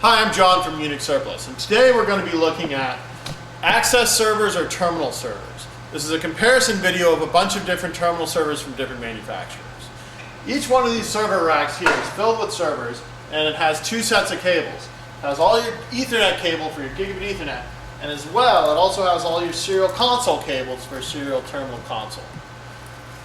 Hi, I'm John from Unix Surplus, and today we're going to be looking at access servers or terminal servers. This is a comparison video of a bunch of different terminal servers from different manufacturers. Each one of these server racks here is filled with servers, and it has two sets of cables. It has all your Ethernet cable for your gigabit Ethernet, and as well, it also has all your serial console cables for serial terminal console.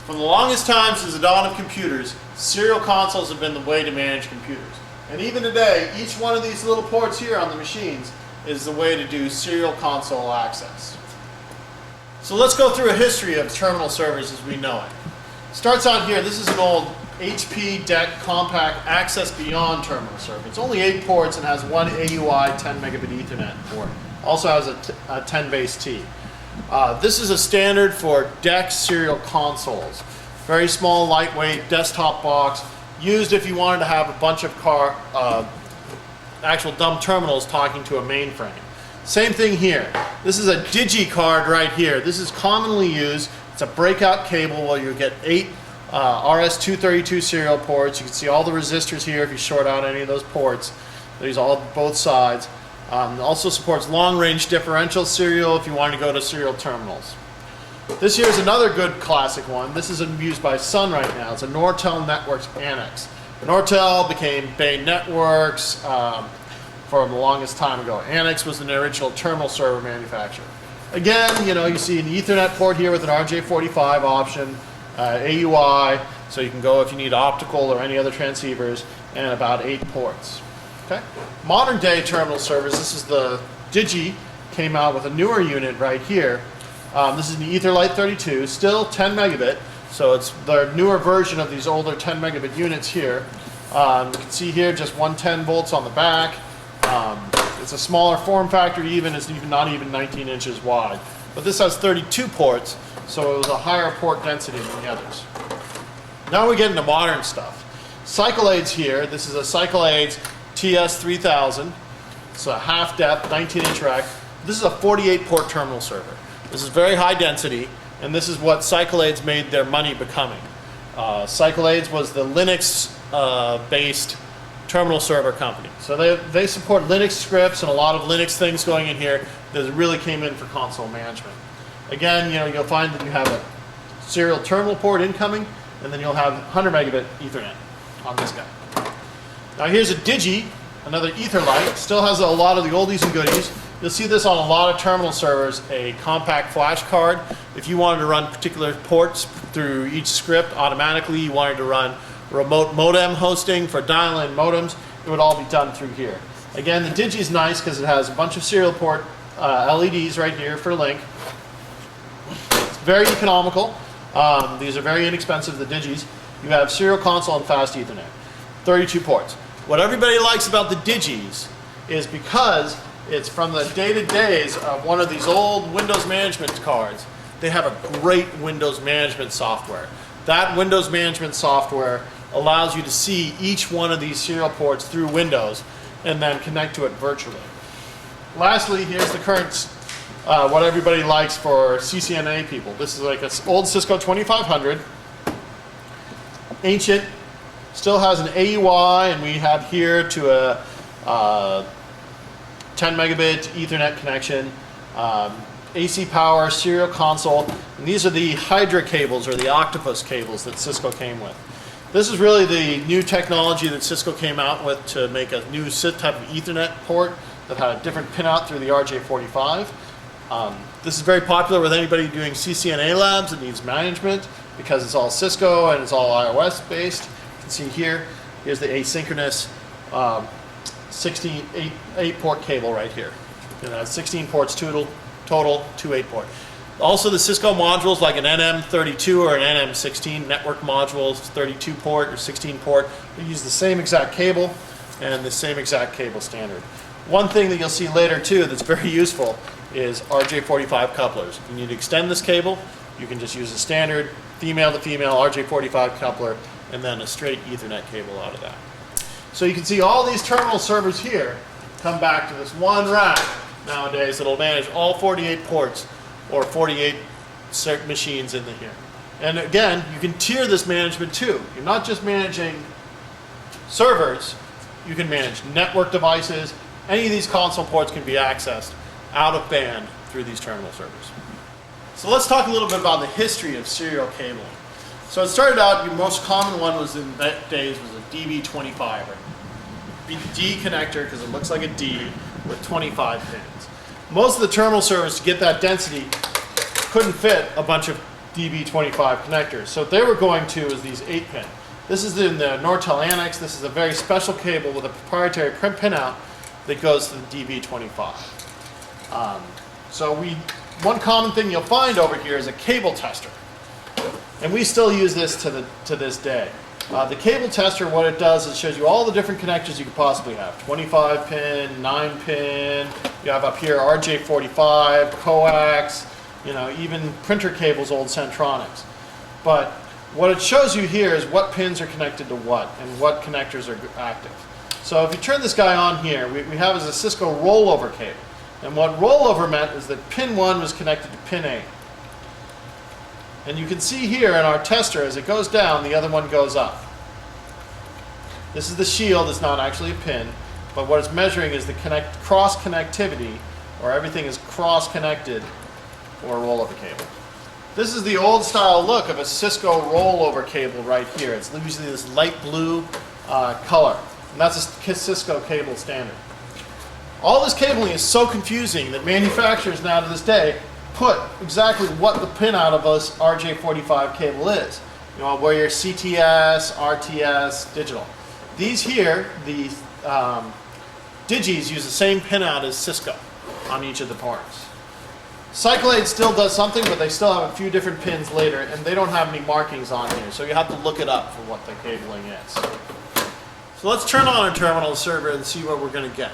From the longest time since the dawn of computers, serial consoles have been the way to manage computers. And even today, each one of these little ports here on the machines is the way to do serial console access. So let's go through a history of terminal servers as we know it. Starts out here. This is an old HP DEC compact access beyond terminal server. It's only 8 ports and has one AUI 10 megabit Ethernet port. Also has a 10 base T. This is a standard for DEC serial consoles. Very small, lightweight desktop box. Used if you wanted to have a bunch of actual dumb terminals talking to a mainframe. Same thing here. This is a Digi card right here. This is commonly used. It's a breakout cable where you get 8 RS-232 serial ports. You can see all the resistors here if you short out any of those ports. These all both sides. It also supports long-range differential serial if you want to go to serial terminals. This here is another good classic one. This is used by Sun right now. It's a Nortel Networks Annex. Nortel became Bay Networks for the longest time ago. Annex was an original terminal server manufacturer. Again, you see an Ethernet port here with an RJ45 option, AUI, so you can go if you need optical or any other transceivers, and about 8 ports. Okay. Modern day terminal servers, this is the Digi, came out with a newer unit right here. This is an Etherlite 32, still 10 megabit, so it's the newer version of these older 10 megabit units here. You can see here just 110 volts on the back. It's a smaller form factor, it's not even 19 inches wide. But this has 32 ports, so it was a higher port density than the others. Now we get into modern stuff. Cyclodes here, this is a Cyclodes TS3000. It's a half depth, 19 inch rack. This is a 48 port terminal server. This is very high density, and this is what Cyclodes made their money becoming. Cyclodes was the Linux-based terminal server company. So they support Linux scripts and a lot of Linux things going in here that really came in for console management. Again, you'll find that you have a serial terminal port incoming, and then you'll have 100 megabit Ethernet on this guy. Now here's a Digi, another Etherlite. Still has a lot of the oldies and goodies. You'll see this on a lot of terminal servers, a compact flash card. If you wanted to run particular ports through each script automatically, you wanted to run remote modem hosting for dial-in modems, it would all be done through here. Again, the Digi is nice because it has a bunch of serial port LEDs right here for link. It's very economical. These are very inexpensive, the Digis. You have serial console and fast Ethernet. 32 ports. What everybody likes about the Digis is because it's from the dated days of one of these old Windows management cards. They have a great Windows management software. That Windows management software allows you to see each one of these serial ports through Windows and then connect to it virtually. Lastly, here's the current, what everybody likes for CCNA people. This is like an old Cisco 2500. Ancient, still has an AUI, and we have here to a 10 megabit Ethernet connection, AC power, serial console, and these are the Hydra cables or the Octopus cables that Cisco came with. This is really the new technology that Cisco came out with to make a new type of Ethernet port that had a different pinout through the RJ45. This is very popular with anybody doing CCNA labs that needs management because it's all Cisco and it's all iOS based. You can see here's the asynchronous 8 port cable right here. It has 16 ports total, 2 8 port. Also the Cisco modules like an NM32 or an NM16 network modules, 32 port or 16 port, they use the same exact cable and the same exact cable standard. One thing that you'll see later too that's very useful is RJ45 couplers. If you need to extend this cable, you can just use a standard female to female RJ45 coupler and then a straight Ethernet cable out of that. So you can see all these terminal servers here come back to this one rack nowadays that'll manage all 48 ports or 48 machines in here. And again, you can tier this management too. You're not just managing servers, you can manage network devices, any of these console ports can be accessed out of band through these terminal servers. So let's talk a little bit about the history of serial cabling. So it started out, the most common one was in the days was a DB25, or D connector, because it looks like a D with 25 pins. Most of the terminal servers, to get that density, couldn't fit a bunch of DB25 connectors. So what they were going to is these 8-pin. This is in the Nortel Annex. This is a very special cable with a proprietary pinout that goes to the DB25. One common thing you'll find over here is a cable tester. And we still use this to this day. The cable tester, what it does is it shows you all the different connectors you could possibly have. 25 pin, 9 pin, you have up here RJ45, coax, even printer cables, old Centronics. But what it shows you here is what pins are connected to what and what connectors are active. So if you turn this guy on here, we have as a Cisco rollover cable. And what rollover meant is that pin 1 was connected to pin 8. And you can see here in our tester, as it goes down, the other one goes up. This is the shield, it's not actually a pin, but what it's measuring is the cross connectivity, or everything is cross connected for a rollover cable. This is the old style look of a Cisco rollover cable right here. It's usually this light blue color, and that's a Cisco cable standard. All this cabling is so confusing that manufacturers now to this day put exactly what the pinout of this RJ45 cable is. Where your CTS, RTS, digital. These here, the Digis use the same pinout as Cisco on each of the parts. Cyclodes still does something, but they still have a few different pins later, and they don't have any markings on here, so you have to look it up for what the cabling is. So let's turn on a terminal server and see what we're going to get.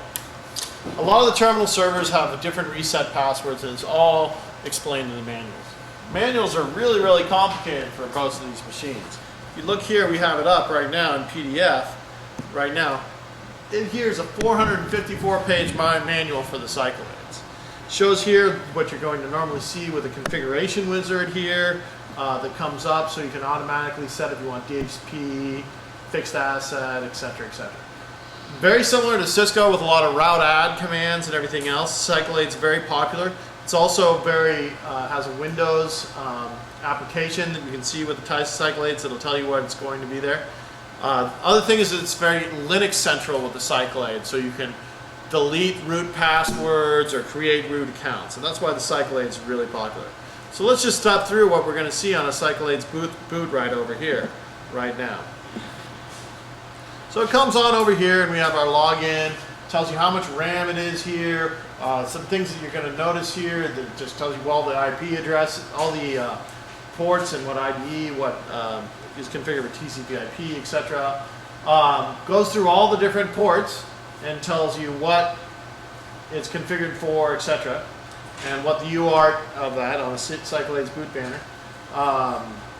A lot of the terminal servers have different reset passwords, and it's all explained in the manuals. Manuals are really, really complicated for most of these machines. If you look here, we have it up right now in PDF. Right now, here's a 454-page manual for the Cyclodes. Shows here what you're going to normally see with a configuration wizard here that comes up, so you can automatically set if you want DHCP, fixed asset, etc., etc. Very similar to Cisco with a lot of route add commands and everything else. Cyclodes is very popular. It's also has a Windows application that you can see with the Cyclodes that'll tell you what it's going to be there. Other thing is that it's very Linux central with the Cyclodes, so you can delete root passwords or create root accounts, and that's why the Cyclodes is really popular. So let's just step through what we're going to see on a Cyclodes boot right over here, right now. So it comes on over here and we have our login, tells you how much RAM it is here, some things that you're going to notice here that just tells you all the IP address, all the ports and what IDE, what is configured for TCP/IP, etc. Goes through all the different ports and tells you what it's configured for, etc. and what the UART of that on a Cyclodes boot banner.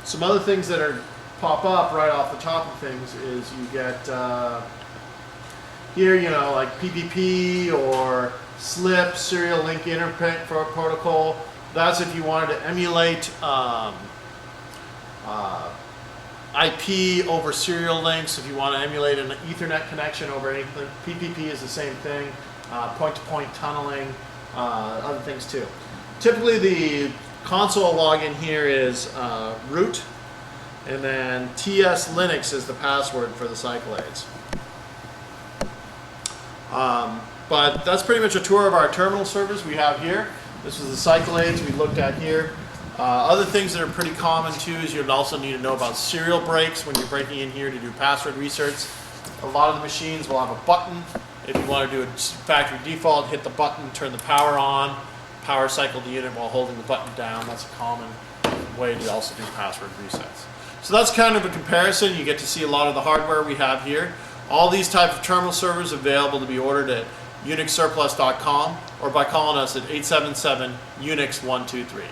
Some other things that pop up right off the top of things is you get here, like PPP or SLIP, Serial Link Interprint Protocol. That's if you wanted to emulate IP over serial links, if you want to emulate an Ethernet connection over anything. PPP is the same thing, point-to-point tunneling, other things too. Typically the console login here is root, and then TS Linux is the password for the Cyclodes. But that's pretty much a tour of our terminal servers we have here. This is the Cyclodes we looked at here. Other things that are pretty common too is you'd also need to know about serial breaks when you're breaking in here to do password resets. A lot of the machines will have a button. If you want to do a factory default, hit the button, turn the power on, power cycle the unit while holding the button down. That's a common way to also do password resets. So that's kind of a comparison. You get to see a lot of the hardware we have here. All these types of terminal servers available to be ordered at unixsurplus.com or by calling us at 877-UNIX-123.